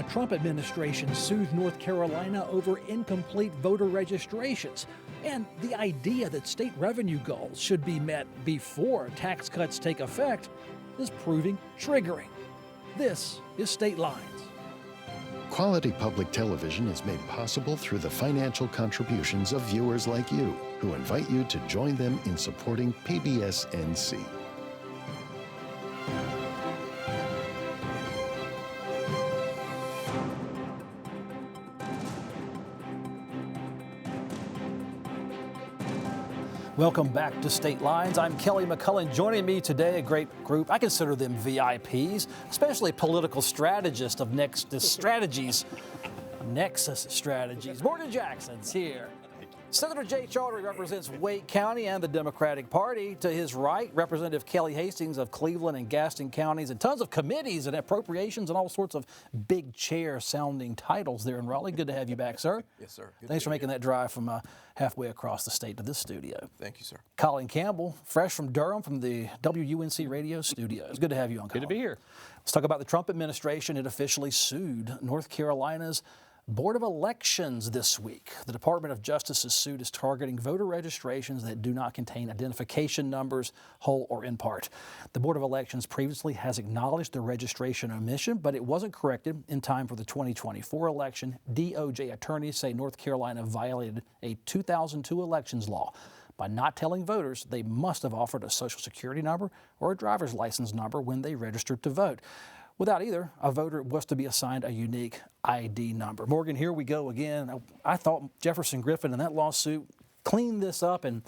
The Trump administration sued North Carolina over incomplete voter registrations, and the idea that state revenue goals should be met before tax cuts take effect is proving triggering. This is State Lines. Quality public television is made possible through the financial contributions of viewers like you, who invite you to join them in supporting PBS-NC. Welcome back to State Lines. I'm Kelly McCullen. Joining me today, a great group. I consider them VIPs, especially political strategists of Nexus Strategies. Nexus Strategies. Morgan Jackson's here. Senator Jay Chaudhuri represents Wake County and the Democratic Party. To his right, Representative Kelly Hastings of Cleveland and Gaston counties, and tons of committees and appropriations and all sorts of big chair-sounding titles there in Raleigh. Good to have you back, sir. Yes, sir. Good Thanks for making that drive from halfway across the state to this studio. Thank you, sir. Colin Campbell, fresh from Durham from the WUNC radio studios. Good to have you on, Colin. Good to be here. Let's talk about the Trump administration. It officially sued North Carolina's Board of Elections this week. The Department of Justice's suit is targeting voter registrations that do not contain identification numbers, whole or in part. The Board of Elections previously has acknowledged the registration omission, but it wasn't corrected in time for the 2024 election. DOJ attorneys say North Carolina violated a 2002 elections law by not telling voters they must have offered a social security number or a driver's license number when they registered to vote. Without either, a voter was to be assigned a unique ID number. Morgan, here we go again. I thought Jefferson Griffin in that lawsuit cleaned this up, and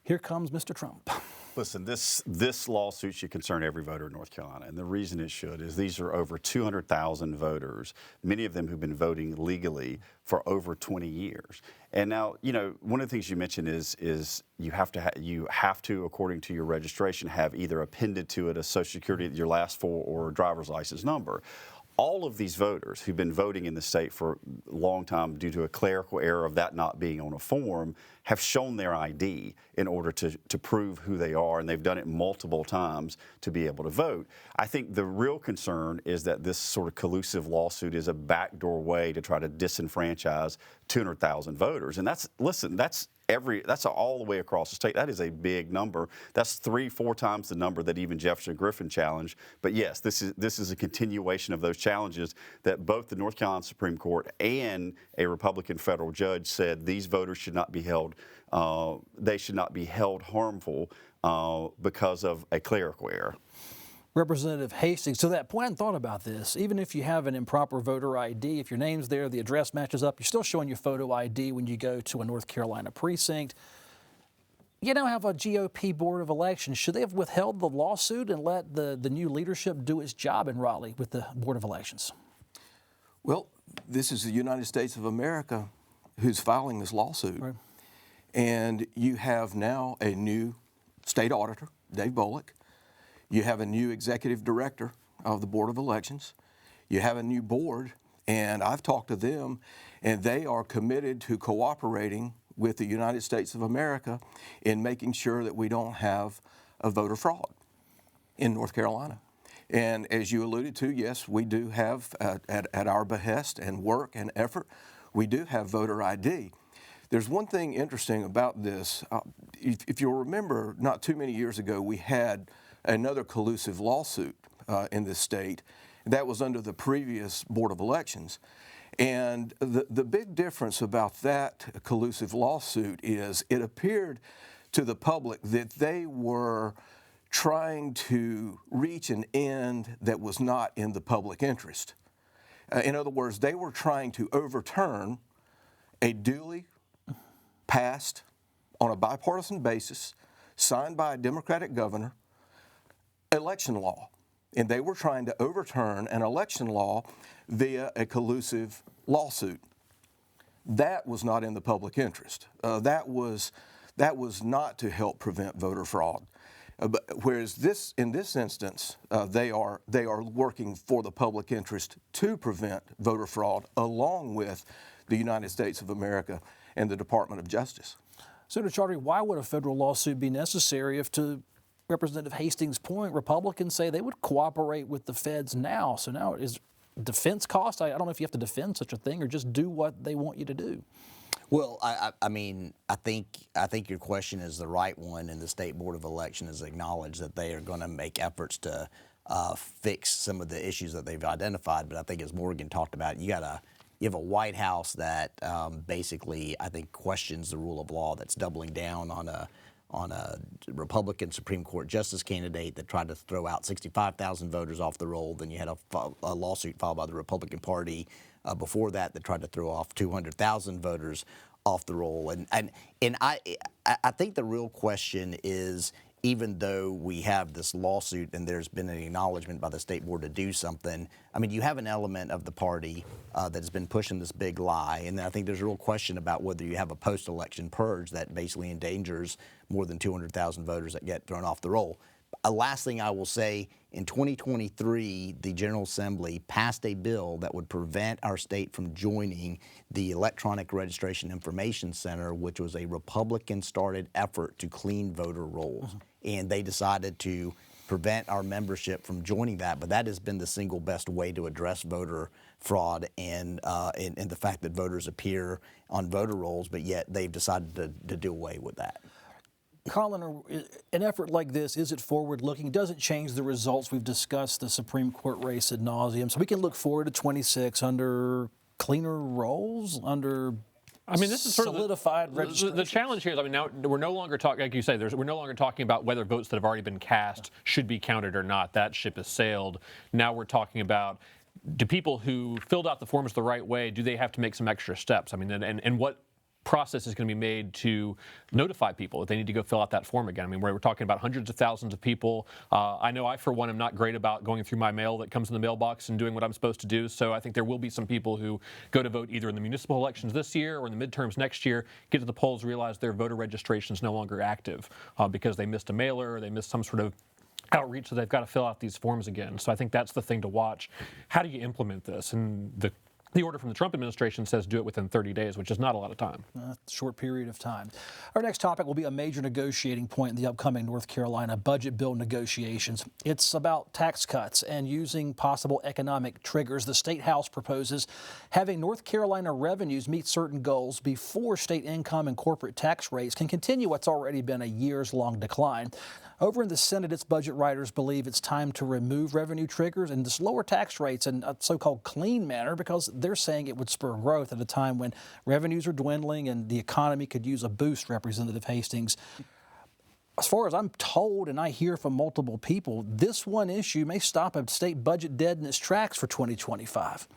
here comes Mr. Trump. Listen, this lawsuit should concern every voter in North Carolina, and the reason it should is these are over 200,000 voters, many of them who've been voting legally for over 20 years. And now, you know, one of the things you mentioned is you have to, according to your registration, have either appended to it a Social Security, your last four, or a driver's license number. All of these voters who've been voting in the state for a long time due to a clerical error of that not being on a form have shown their ID in order to prove who they are, and they've done it multiple times to be able to vote. I think the real concern is that this sort of collusive lawsuit is a backdoor way to try to disenfranchise 200,000 voters. And that's all the way across the state. That is a big number. That's 3-4 times the number that even Jefferson Griffin challenged. But yes, this is a continuation of those challenges that both the North Carolina Supreme Court and a Republican federal judge said these voters should not be held. They should not be held harmful because of a clerical error. Representative Hastings, to that point, I hadn't thought about this. Even if you have an improper voter ID, if your name's there, the address matches up, you're still showing your photo ID when you go to a North Carolina precinct. You now have a GOP Board of Elections. Should they have withheld the lawsuit and let the new leadership do its job in Raleigh with the Board of Elections? Well, this is the United States of America who's filing this lawsuit. Right. And you have now a new state auditor, Dave Bullock. You have a new executive director of the Board of Elections. You have a new board, and I've talked to them, and they are committed to cooperating with the United States of America in making sure that we don't have a voter fraud in North Carolina. And as you alluded to, yes, we do have, at our behest and work and effort, we do have voter ID. There's one thing interesting about this. If you'll remember, not too many years ago, we had another collusive lawsuit in this state. That was under the previous Board of Elections. And the big difference about that collusive lawsuit is it appeared to the public that they were trying to reach an end that was not in the public interest. In other words, they were trying to overturn a duly passed on a bipartisan basis, signed by a Democratic governor, election law. And they were trying to overturn an election law via a collusive lawsuit. That was not in the public interest. That was not to help prevent voter fraud. Whereas in this instance, they are working for the public interest to prevent voter fraud, along with the United States of America and the Department of Justice. Senator Chaudhuri, why would a federal lawsuit be necessary if, to Representative Hastings' point, Republicans say they would cooperate with the feds now? So now defense cost? I don't know if you have to defend such a thing or just do what they want you to do. Well, I mean, I think your question is the right one, and the State Board of Election has acknowledged that they are going to make efforts to fix some of the issues that they've identified. But I think, as Morgan talked about, you have a White House that basically, I think, questions the rule of law, that's doubling down on a Republican Supreme Court justice candidate that tried to throw out 65,000 voters off the roll. Then you had a lawsuit filed by the Republican Party before that tried to throw off 200,000 voters off the roll. And I think the real question is, even though we have this lawsuit and there's been an acknowledgement by the State Board to do something, I mean, you have an element of the party that has been pushing this big lie. And I think there's a real question about whether you have a post-election purge that basically endangers more than 200,000 voters that get thrown off the roll. Last thing I will say, in 2023, the General Assembly passed a bill that would prevent our state from joining the Electronic Registration Information Center, which was a Republican-started effort to clean voter rolls. And they decided to prevent our membership from joining that. But that has been the single best way to address voter fraud and the fact that voters appear on voter rolls, but yet they've decided to do away with that. Colin, an effort like this, is it forward-looking? Does it change the results? We've discussed the Supreme Court race ad nauseum, so we can look forward to 26 under cleaner rolls, under this is sort solidified of registration. the challenge here is, now we're no longer talking, like you say, we're no longer talking about whether votes that have already been cast should be counted or not. That ship has sailed. Now we're talking about, do people who filled out the forms the right way, do they have to make some extra steps? And what process is going to be made to notify people that they need to go fill out that form again. We're talking about hundreds of thousands of people. I know I, for one, am not great about going through my mail that comes in the mailbox and doing what I'm supposed to do. So I think there will be some people who go to vote either in the municipal elections this year or in the midterms next year, get to the polls, realize their voter registration is no longer active because they missed a mailer or they missed some sort of outreach, so they've got to fill out these forms again. So I think that's the thing to watch. How do you implement this? And the order from the Trump administration says do it within 30 days, which is not a lot of time. Short period of time. Our next topic will be a major negotiating point in the upcoming North Carolina budget bill negotiations. It's about tax cuts and using possible economic triggers. The State House proposes having North Carolina revenues meet certain goals before state income and corporate tax rates can continue what's already been a years-long decline. Over in the Senate, its budget writers believe it's time to remove revenue triggers and just lower tax rates in a so-called clean manner, because they're saying it would spur growth at a time when revenues are dwindling and the economy could use a boost, Representative Hastings. As far as I'm told, and I hear from multiple people, this one issue may stop a state budget dead in its tracks for 2025.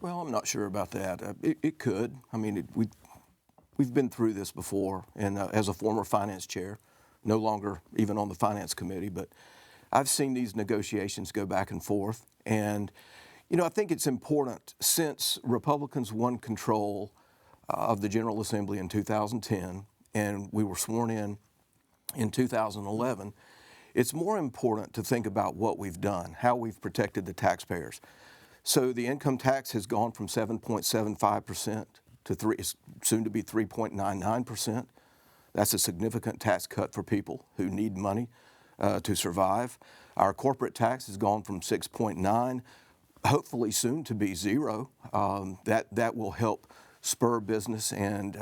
Well, I'm not sure about that. It could. We've been through this before, and as a former finance chair, no longer even on the finance committee, but I've seen these negotiations go back and forth. And, I think it's important, since Republicans won control of the General Assembly in 2010, and we were sworn in 2011, it's more important to think about what we've done, how we've protected the taxpayers. So the income tax has gone from 7.75% to soon to be 3.99%. That's a significant tax cut for people who need money to survive. Our corporate tax has gone from 6.9, hopefully soon to be 0. That will help spur business and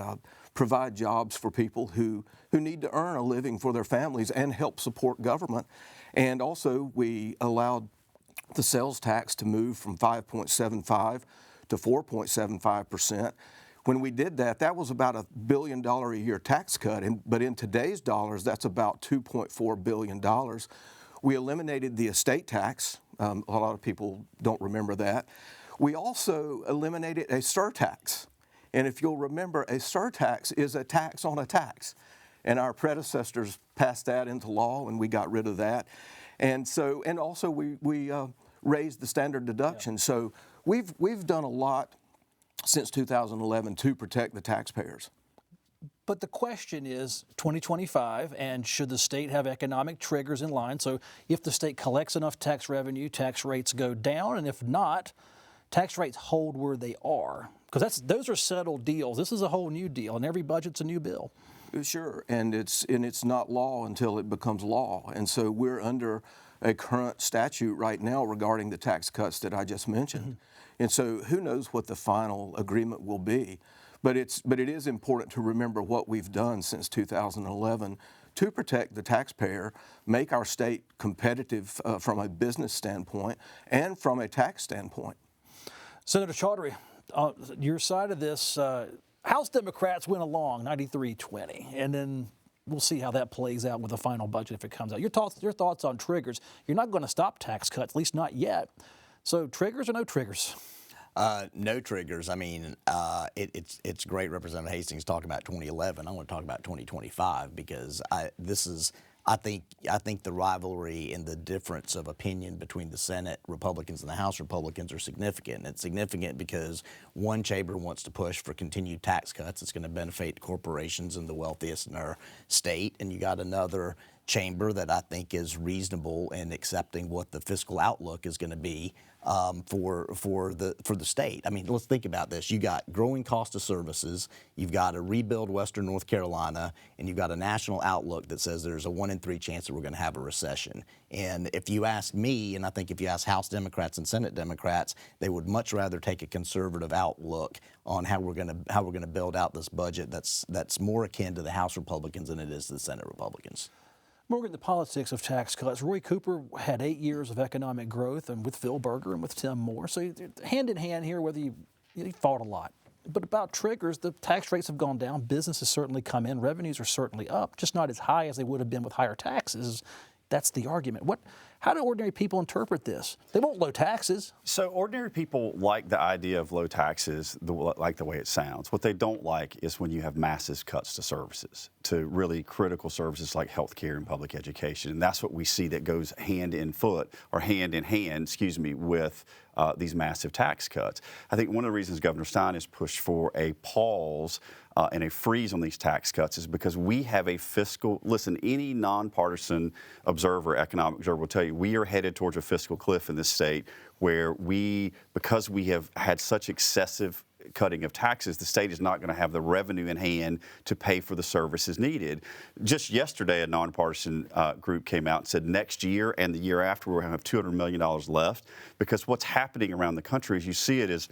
provide jobs for people who need to earn a living for their families and help support government. And also, we allowed the sales tax to move from 5.75 to 4.75%. When we did that, that was about $1 billion a year tax cut, but in today's dollars, that's about $2.4 billion. We eliminated the estate tax. A lot of people don't remember that. We also eliminated a surtax. And if you'll remember, a surtax is a tax on a tax. And our predecessors passed that into law, and we got rid of that. And also we raised the standard deduction. Yeah. So we've done a lot since 2011 to protect the taxpayers. But the question is 2025, and should the state have economic triggers in line? So if the state collects enough tax revenue, tax rates go down, and if not, tax rates hold where they are. Because those are settled deals. This is a whole new deal, and every budget's a new bill. Sure, and it's not law until it becomes law. And so we're under a current statute right now regarding the tax cuts that I just mentioned. And so who knows what the final agreement will be. But it is important to remember what we've done since 2011 to protect the taxpayer, make our state competitive from a business standpoint and from a tax standpoint. Senator Chaudhuri, your side of this, House Democrats went along 93-20, and then we'll see how that plays out with the final budget if it comes out. Your thoughts on triggers. You're not going to stop tax cuts, at least not yet. So triggers or no triggers? No triggers. I mean, it's great Representative Hastings talking about 2011. I want to talk about 2025 because I think the rivalry and the difference of opinion between the Senate Republicans and the House Republicans are significant. And it's significant because one chamber wants to push for continued tax cuts. It's going to benefit corporations and the wealthiest in our state. And you got another chamber that I think is reasonable in accepting what the fiscal outlook is going to be for the state. I mean, let's think about this. You got growing cost of services, you've got a rebuild Western North Carolina, and you've got a national outlook that says there's a 1 in 3 chance that we're going to have a recession. And if you ask me, and I think if you ask House Democrats and Senate Democrats, they would much rather take a conservative outlook on how we're going to build out this budget that's more akin to the House Republicans than it is to the Senate Republicans. Morgan, the politics of tax cuts. Roy Cooper had 8 years of economic growth, and with Phil Berger and with Tim Moore. So hand in hand here, whether you fought a lot. But about triggers, the tax rates have gone down. Business has certainly come in. Revenues are certainly up, just not as high as they would have been with higher taxes. That's the argument. How do ordinary people interpret this? They want low taxes. So ordinary people like the idea of low taxes, like the way it sounds. What they don't like is when you have massive cuts to services, to really critical services like healthcare and public education. And that's what we see that goes hand in hand, with these massive tax cuts. I think one of the reasons Governor Stein has pushed for a pause and a freeze on these tax cuts is because we have a fiscal, any nonpartisan observer, economic observer will tell you, we are headed towards a fiscal cliff in this state where because we have had such excessive cutting of taxes, the state is not going to have the revenue in hand to pay for the services needed. Just yesterday, a nonpartisan group came out and said next year and the year after, we're going to have $200 million left, because what's happening around the country, as you see it, is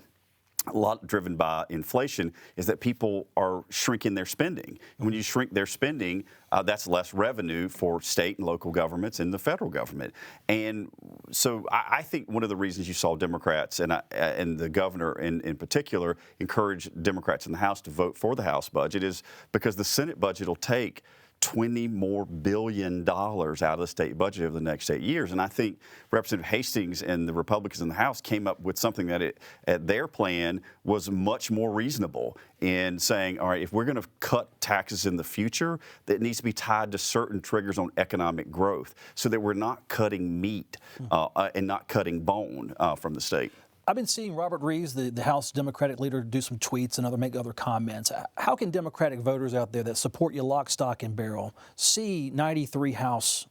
a lot driven by inflation, is that people are shrinking their spending. And when you shrink their spending, that's less revenue for state and local governments and the federal government. And so I think one of the reasons you saw Democrats and the governor in particular encourage Democrats in the House to vote for the House budget is because the Senate budget will take $20 more billion out of the state budget over the next 8 years. And I think Representative Hastings and the Republicans in the House came up with something that their plan was much more reasonable in saying, all right, if we're going to cut taxes in the future, that needs to be tied to certain triggers on economic growth so that we're not cutting meat and not cutting bone from the state. I've been seeing Robert Reeves, the House Democratic leader, do some tweets and make other comments. How can Democratic voters out there that support you lock, stock, and barrel see 93 House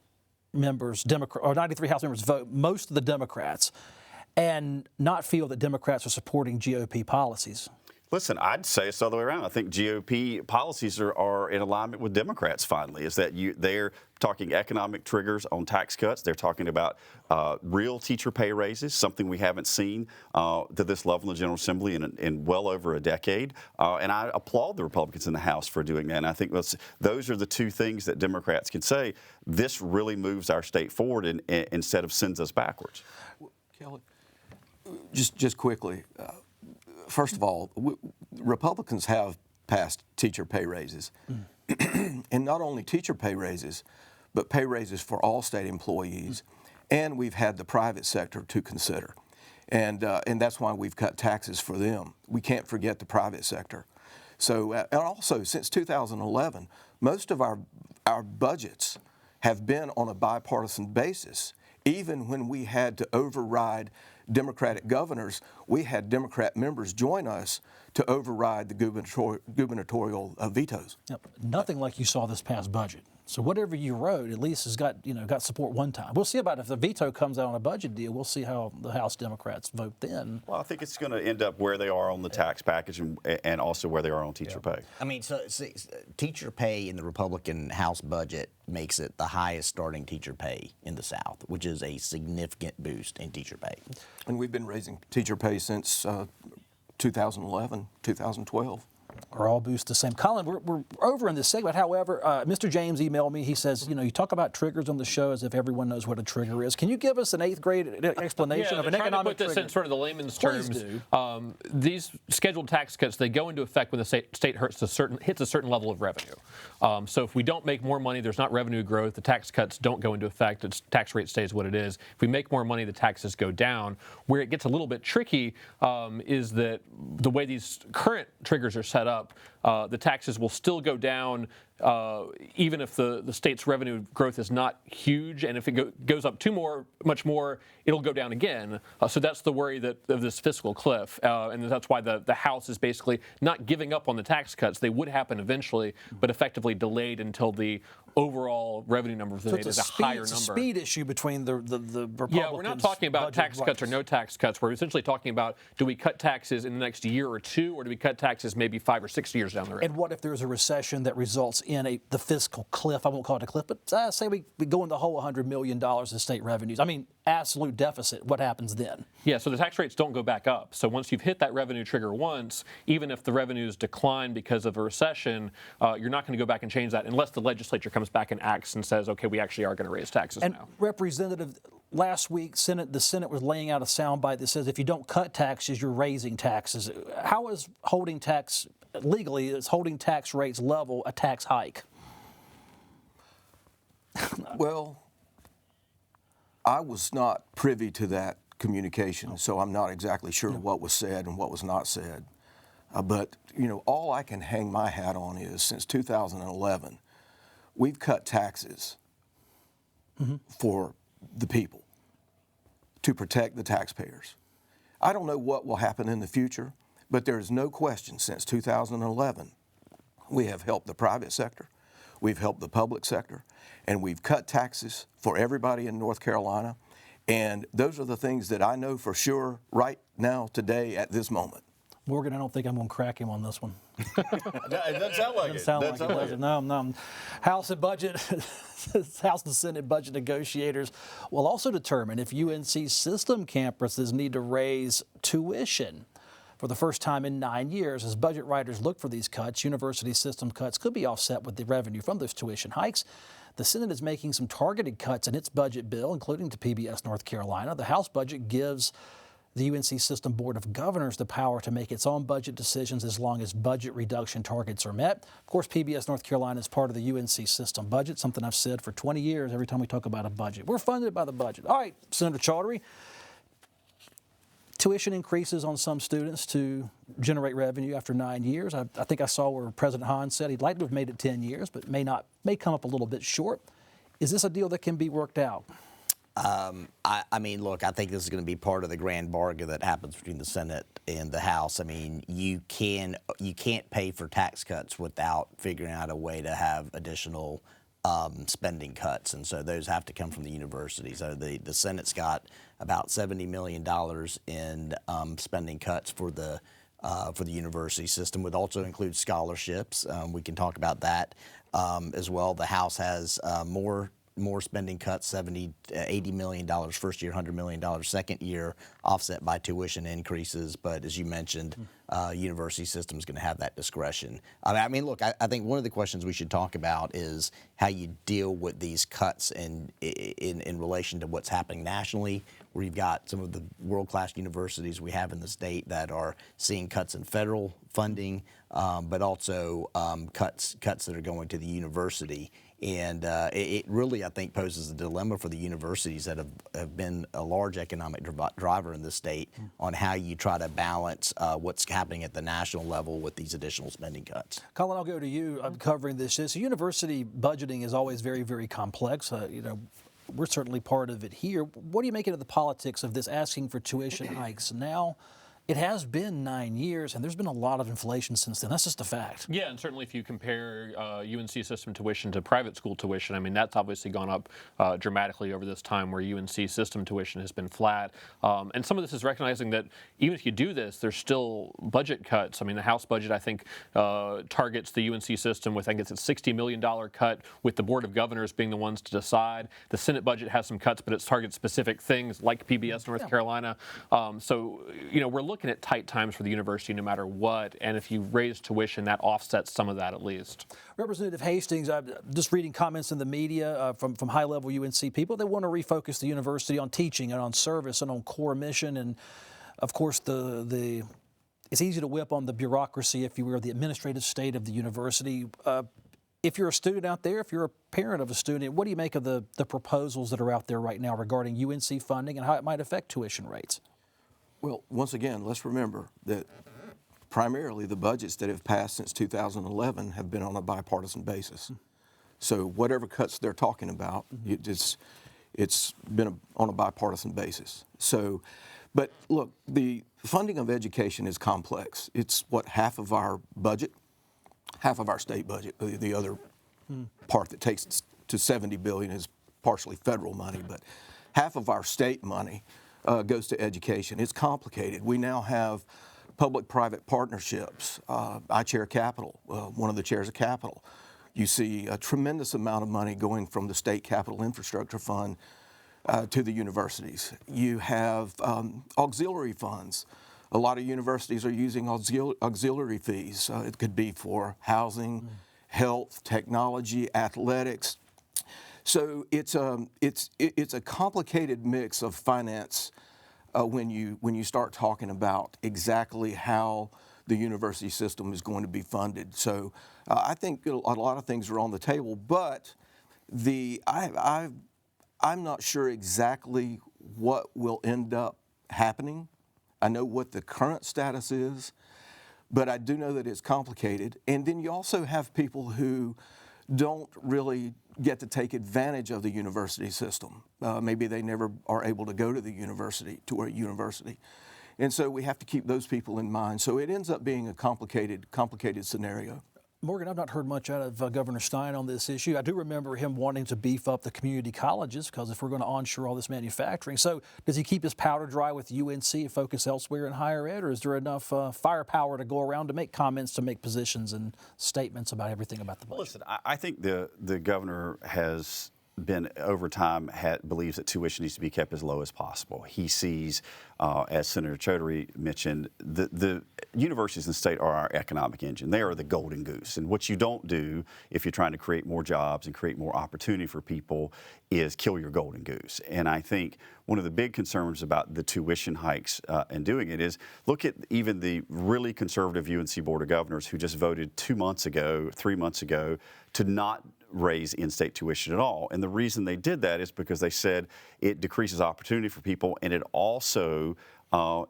members vote most of the Democrats and not feel that Democrats are supporting GOP policies? Listen, I'd say it's the other way around. I think GOP policies are in alignment with Democrats finally, is that they're talking economic triggers on tax cuts. They're talking about real teacher pay raises, something we haven't seen to this level in the General Assembly in well over a decade. And I applaud the Republicans in the House for doing that. And I think those are the two things that Democrats can say. This really moves our state forward instead of sends us backwards. Kelly, just quickly. First of all, Republicans have passed teacher pay raises. And not only teacher pay raises, but pay raises for all state employees. And we've had the private sector to consider. And that's why we've cut taxes for them. We can't forget the private sector. So, and also, since 2011, most of our budgets have been on a bipartisan basis. Even when we had to override Democratic governors, we had Democrat members join us to override the gubernatorial vetoes. Nothing like you saw this past budget. So whatever you wrote, at least has got support one time. We'll see about if the veto comes out on a budget deal. We'll see how the House Democrats vote then. Well, I think it's going to end up where they are on the tax package and also where they are on teacher pay. I mean, so teacher pay in the Republican House budget makes it the highest starting teacher pay in the South, which is a significant boost in teacher pay. And we've been raising teacher pay since 2011, 2012. Are all boosts the same? Colin, we're over in this segment. However, Mr. James emailed me. He says, you talk about triggers on the show as if everyone knows what a trigger is. Can you give us an 8th grade explanation of an economic trigger? To put this in sort of the layman's Please terms, do. These scheduled tax cuts, they go into effect when the state hits a certain level of revenue. So if we don't make more money, there's not revenue growth. The tax cuts don't go into effect. Its tax rate stays what it is. If we make more money, the taxes go down. Where it gets a little bit tricky is that the way these current triggers are set up, the taxes will still go down even if the state's revenue growth is not huge, and if it goes up much more, it'll go down again. So that's the worry of this fiscal cliff, and that's why the House is basically not giving up on the tax cuts. They would happen eventually, but effectively delayed until the overall revenue number for the state is a higher number. It's a speed issue between the Republicans. Yeah, we're not talking about tax cuts or no tax cuts. We're essentially talking about, do we cut taxes in the next year or two, or do we cut taxes maybe 5 or 6 years down the road? And what if there's a recession that results in the fiscal cliff? I won't call it a cliff, but say we go in the whole $100 million in state revenues. I mean, absolute deficit. What happens then? Yeah, so the tax rates don't go back up. So once you've hit that revenue trigger once, even if the revenues decline because of a recession, you're not going to go back and change that unless the legislature comes back and acts and says, okay, we actually are going to raise taxes now. Representative, last week, the Senate was laying out a soundbite that says if you don't cut taxes, you're raising taxes. How is holding tax legally? Is holding tax rates level a tax hike? Well, I was not privy to that communication, so I'm not exactly sure what was said and what was not said. But all I can hang my hat on is since 2011, we've cut taxes for the people to protect the taxpayers. I don't know what will happen in the future, but there is no question since 2011, we have helped the private sector, we've helped the public sector, and we've cut taxes for everybody in North Carolina. And those are the things that I know for sure right now, today, at this moment. Morgan, I don't think I'm going to crack him on this one. It doesn't sound like it. Doesn't sound like it. No. House and Senate budget negotiators will also determine if UNC system campuses need to raise tuition. For the first time in 9 years, as budget writers look for these cuts, university system cuts could be offset with the revenue from those tuition hikes. The Senate is making some targeted cuts in its budget bill, including to PBS North Carolina. The House budget gives the UNC System Board of Governors the power to make its own budget decisions as long as budget reduction targets are met. Of course, PBS North Carolina is part of the UNC system budget, something I've said for 20 years every time we talk about a budget. We're funded by the budget. All right, Senator Chaudhuri. Tuition increases on some students to generate revenue after 9 years. I think I saw where President Hahn said he'd like to have made it 10 years, but may come up a little bit short. Is this a deal that can be worked out? I mean, look, I think this is going to be part of the grand bargain that happens between the Senate and the House. I mean, you can't pay for tax cuts without figuring out a way to have additional spending cuts, and so those have to come from the university. So the Senate's got about $70 million in spending cuts for the university system, which also includes scholarships. We can talk about that as well. The House has more spending cuts, $80 million first year, $100 million second year, offset by tuition increases. But as you mentioned, university system is going to have that discretion. I mean, look, I think one of the questions we should talk about is how you deal with these cuts in relation to what's happening nationally, where you've got some of the world-class universities we have in the state that are seeing cuts in federal funding, but also cuts that are going to the university. And it really, I think, poses a dilemma for the universities that have been a large economic driver in this state on how you try to balance what's happening at the national level with these additional spending cuts. Colin, I'll go to you. I'm covering this. So university budgeting is always very, very complex. We're certainly part of it here. What do you make of the politics of this asking for tuition hikes now It has been 9 years, and there's been a lot of inflation since then. That's just a fact. Yeah, and certainly if you compare UNC system tuition to private school tuition, I mean, that's obviously gone up dramatically over this time, where UNC system tuition has been flat. And some of this is recognizing that even if you do this, there's still budget cuts. I mean, the House budget, I think, targets the UNC system with, I guess it's a $60 million cut, with the Board of Governors being the ones to decide. The Senate budget has some cuts, but it targets specific things like PBS North Carolina. So, you know, we're looking at tight times for the university no matter what, and if you raise tuition, that offsets some of that at least. Representative Hastings, I'm just reading comments in the media from high-level UNC people. They want to refocus the university on teaching and on service and on core mission, and of course it's easy to whip on the bureaucracy, if you will, the administrative state of the university. If you're a student out there, if you're a parent of a student, what do you make of the proposals that are out there right now regarding UNC funding and how it might affect tuition rates? Well, once again, let's remember that primarily the budgets that have passed since 2011 have been on a bipartisan basis. So whatever cuts they're talking about, it's been on a bipartisan basis. So, but look, the funding of education is complex. It's half of our budget, half of our state budget. The other part that takes to $70 billion is partially federal money, but half of our state money goes to education. It's complicated. We now have public-private partnerships. I chair Capital, one of the chairs of Capital. You see a tremendous amount of money going from the State Capital Infrastructure Fund to the universities. You have auxiliary funds. A lot of universities are using auxiliary fees. It could be for housing, health, technology, athletics. So it's a complicated mix of finance when you start talking about exactly how the university system is going to be funded. So I think a lot of things are on the table, but I'm not sure exactly what will end up happening. I know what the current status is, but I do know that it's complicated. And then you also have people who don't really get to take advantage of the university system. Maybe they never are able to go to a university. And so we have to keep those people in mind. So it ends up being a complicated scenario. Morgan, I've not heard much out of Governor Stein on this issue. I do remember him wanting to beef up the community colleges, because if we're going to onshore all this manufacturing. So does he keep his powder dry with UNC and focus elsewhere in higher ed, or is there enough firepower to go around to make comments, to make positions and statements about everything about the budget? Listen, I think the governor has been, over time, believes that tuition needs to be kept as low as possible. He sees, as Senator Chaudhuri mentioned, the universities in the state are our economic engine. They are the golden goose. And what you don't do if you're trying to create more jobs and create more opportunity for people is kill your golden goose. And I think one of the big concerns about the tuition hikes and doing it is, look at even the really conservative UNC Board of Governors who just voted 3 months ago, to not raise in-state tuition at all. And the reason they did that is because they said it decreases opportunity for people, and it also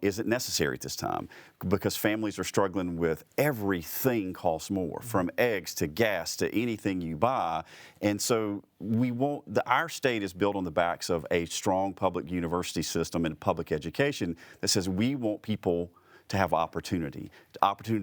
isn't necessary at this time, because families are struggling with everything costs more, from eggs to gas to anything you buy. And so our state is built on the backs of a strong public university system and public education that says we want people to have opportunity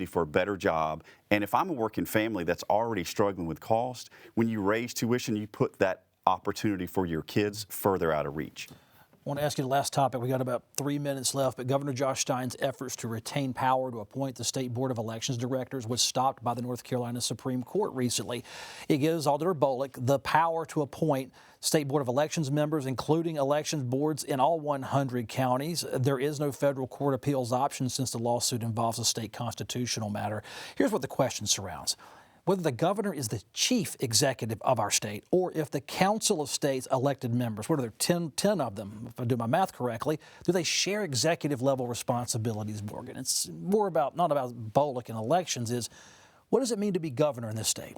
for a better job. And if I'm a working family that's already struggling with cost, when you raise tuition, you put that opportunity for your kids further out of reach. I want to ask you the last topic. We got about 3 minutes left, but Governor Josh Stein's efforts to retain power to appoint the State Board of Elections directors was stopped by the North Carolina Supreme Court recently. It gives Alder Bullock the power to appoint State Board of Elections members, including elections boards in all 100 counties. There is no federal court appeals option since the lawsuit involves a state constitutional matter. Here's what the question surrounds: whether the governor is the chief executive of our state, or if the Council of States elected members, what are there, 10 of them, if I do my math correctly, do they share executive level responsibilities, Morgan? It's more about, not about Bullock and elections, is what does it mean to be governor in this state?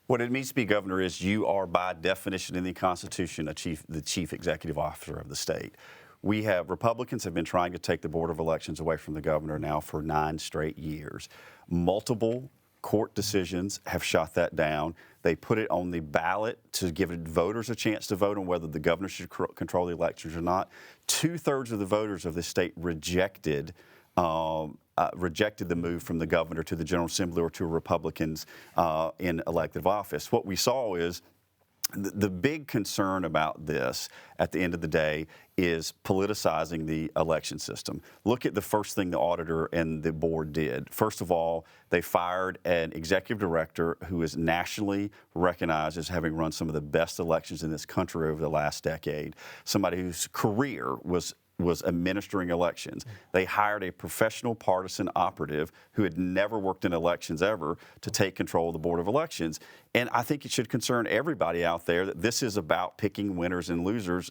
What it means to be governor is you are, by definition in the Constitution, the chief executive officer of the state. Republicans have been trying to take the Board of Elections away from the governor now for 9 straight years. Multiple court decisions have shot that down. They put it on the ballot to give voters a chance to vote on whether the governor should control the elections or not. 2/3 of the voters of this state rejected rejected the move from the governor to the General Assembly or to Republicans in elective office. What we saw is the big concern about this at the end of the day is politicizing the election system. Look at the first thing the auditor and the board did. First of all, they fired an executive director who is nationally recognized as having run some of the best elections in this country over the last decade, somebody whose career was administering elections. They hired a professional partisan operative who had never worked in elections ever to take control of the Board of Elections. And I think it should concern everybody out there that this is about picking winners and losers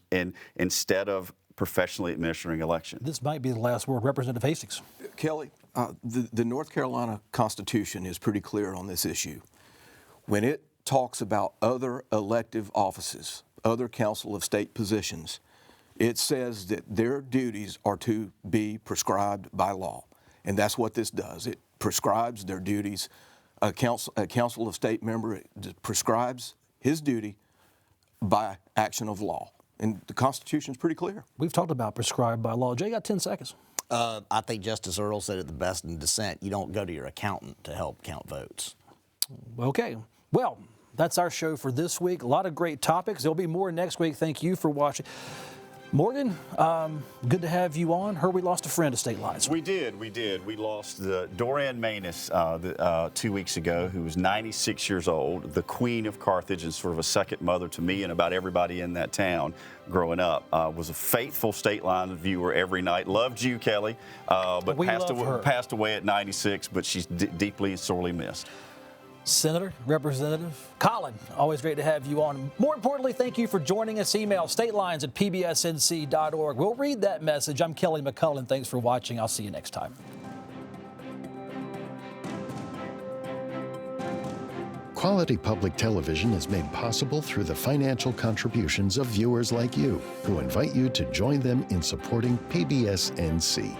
instead of professionally administering elections. This might be the last word. Representative Hastings. Kelly, the North Carolina Constitution is pretty clear on this issue. When it talks about other elective offices, other council of state positions, it says that their duties are to be prescribed by law. And that's what this does. It prescribes their duties. A council of state member prescribes his duty by action of law. And the Constitution is pretty clear. We've talked about prescribed by law. Jay, you got 10 seconds. I think Justice Earl said it the best in dissent. You don't go to your accountant to help count votes. Okay. Well, that's our show for this week. A lot of great topics. There'll be more next week. Thank you for watching. Morgan, good to have you on. Heard we lost a friend to State Lines. We did. We lost Dorian Manus 2 weeks ago, who was 96 years old, the Queen of Carthage, and sort of a second mother to me and about everybody in that town growing up. Was a faithful State Line viewer every night. Loved you, Kelly, but passed away at 96, but she's deeply and sorely missed. Senator, Representative Colin, always great to have you on. More importantly, thank you for joining us. Email statelines@pbsnc.org. We'll read that message. I'm Kelly McCullen. Thanks for watching. I'll see you next time. Quality public television is made possible through the financial contributions of viewers like you, who invite you to join them in supporting PBS NC.